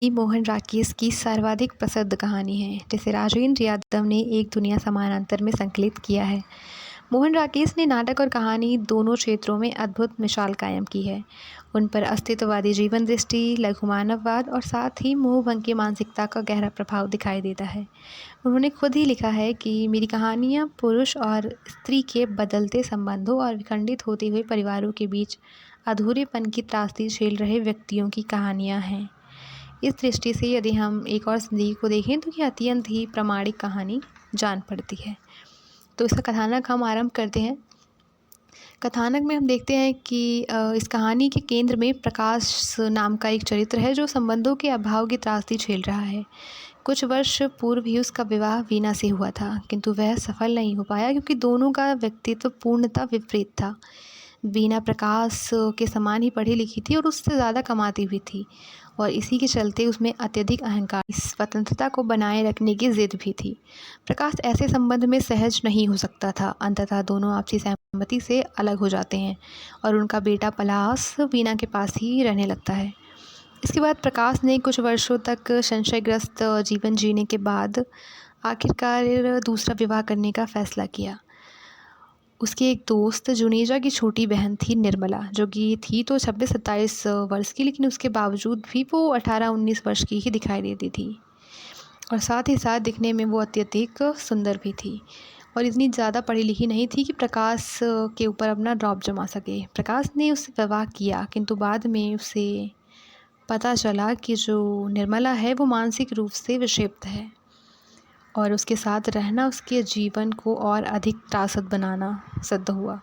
ये मोहन राकेश की सर्वाधिक प्रसिद्ध कहानी है, जिसे राजेंद्र यादव ने एक दुनिया समानांतर में संकलित किया है। मोहन राकेश ने नाटक और कहानी दोनों क्षेत्रों में अद्भुत मिसाल कायम की है। उन पर अस्तित्ववादी जीवन दृष्टि, लघु मानववाद और साथ ही मोहभंग की मानसिकता का गहरा प्रभाव दिखाई देता है। उन्होंने खुद ही लिखा है कि मेरी कहानियाँ पुरुष और स्त्री के बदलते संबंधों और विखंडित होते हुए परिवारों के बीच अधूरेपन की त्रासदी झेल रहे व्यक्तियों की कहानियाँ हैं। इस दृष्टि से यदि हम एक और ज़िंदगी को देखें तो ये अत्यंत ही प्रामाणिक कहानी जान पड़ती है। तो इसका कथानक हम आरंभ करते हैं। कथानक में हम देखते हैं कि इस कहानी के केंद्र में प्रकाश नाम का एक चरित्र है, जो संबंधों के अभाव की त्रासदी झेल रहा है। कुछ वर्ष पूर्व ही उसका विवाह वीना से हुआ था, किंतु वह सफल नहीं हो पाया क्योंकि दोनों का व्यक्तित्व पूर्णतः विपरीत था। वीना प्रकाश के समान ही पढ़ी लिखी थी और उससे ज़्यादा कमाती भी थी, और इसी के चलते उसमें अत्यधिक अहंकार, स्वतंत्रता को बनाए रखने की जिद भी थी। प्रकाश ऐसे संबंध में सहज नहीं हो सकता था। अंततः दोनों आपसी सहमति से अलग हो जाते हैं और उनका बेटा पलाश वीना के पास ही रहने लगता है। इसके बाद प्रकाश ने कुछ वर्षों तक संशयग्रस्त जीवन जीने के बाद आखिरकार दूसरा विवाह करने का फैसला किया। उसके एक दोस्त जुनेजा की छोटी बहन थी निर्मला, जो कि थी तो 26-27 वर्ष की, लेकिन उसके बावजूद भी वो 18-19 वर्ष की ही दिखाई देती थी, और साथ ही साथ दिखने में वो अत्यधिक सुंदर भी थी, और इतनी ज़्यादा पढ़ी लिखी नहीं थी कि प्रकाश के ऊपर अपना ड्रॉप जमा सके। प्रकाश ने उससे विवाह किया, किंतु बाद में उसे पता चला कि जो निर्मला है वो मानसिक रूप से विक्षिप्त है, और उसके साथ रहना उसके जीवन को और अधिक त्रासद बनाना सिद्ध हुआ।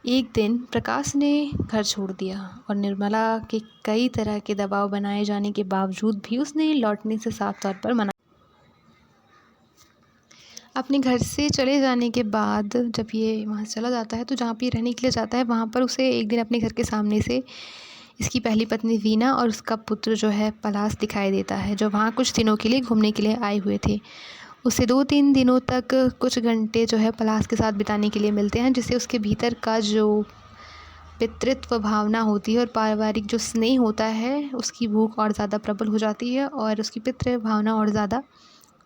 एक दिन प्रकाश ने घर छोड़ दिया और निर्मला के कई तरह के दबाव बनाए जाने के बावजूद भी उसने लौटने से साफ तौर पर मना। अपने घर से चले जाने के बाद जब ये वहाँ चला जाता है, तो जहाँ पे रहने के लिए जाता है वहाँ पर उसे एक दिन अपने घर के सामने से इसकी पहली पत्नी वीना और उसका पुत्र जो है पलाश दिखाई देता है, जो वहाँ कुछ दिनों के लिए घूमने के लिए आए हुए थे। उसे 2-3 दिनों तक कुछ घंटे जो है पलाश के साथ बिताने के लिए मिलते हैं, जिससे उसके भीतर का जो पितृत्व भावना होती है और पारिवारिक जो स्नेह होता है, उसकी भूख और ज़्यादा प्रबल हो जाती है और उसकी पितृ भावना और ज़्यादा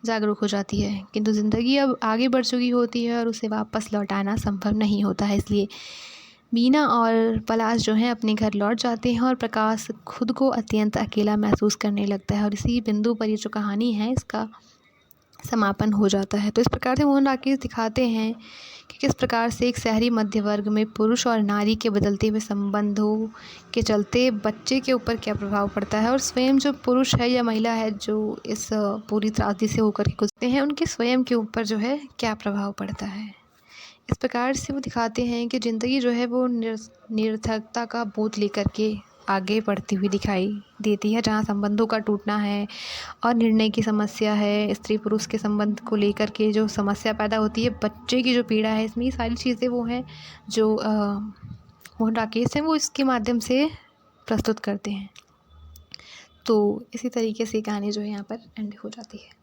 जागरूक हो जाती है। किंतु ज़िंदगी अब आगे बढ़ चुकी होती है और उसे वापस लौटाना संभव नहीं होता है। इसलिए मीना और पलाश जो हैं अपने घर लौट जाते हैं और प्रकाश खुद को अत्यंत अकेला महसूस करने लगता है, और इसी बिंदु पर ये जो कहानी है इसका समापन हो जाता है। तो इस प्रकार से मोहन राकेश दिखाते हैं कि किस प्रकार से एक शहरी मध्य वर्ग में पुरुष और नारी के बदलते हुए संबंधों के चलते बच्चे के ऊपर क्या प्रभाव पड़ता है, और स्वयं जो पुरुष है या महिला है जो इस पूरी त्रासदी से होकर के गुजरते हैं, उनके स्वयं के ऊपर जो है क्या प्रभाव पड़ता है। इस प्रकार से वो दिखाते हैं कि ज़िंदगी जो है वो निरर्थकता का बोध लेकर के आगे बढ़ती हुई दिखाई देती है, जहाँ संबंधों का टूटना है और निर्णय की समस्या है, स्त्री पुरुष के संबंध को लेकर के जो समस्या पैदा होती है, बच्चे की जो पीड़ा है, इसमें ये सारी चीज़ें वो हैं जो मोहन राकेश हैं वो इसके माध्यम से प्रस्तुत करते हैं। तो इसी तरीके से कहानी जो है यहाँ पर एंड हो जाती है।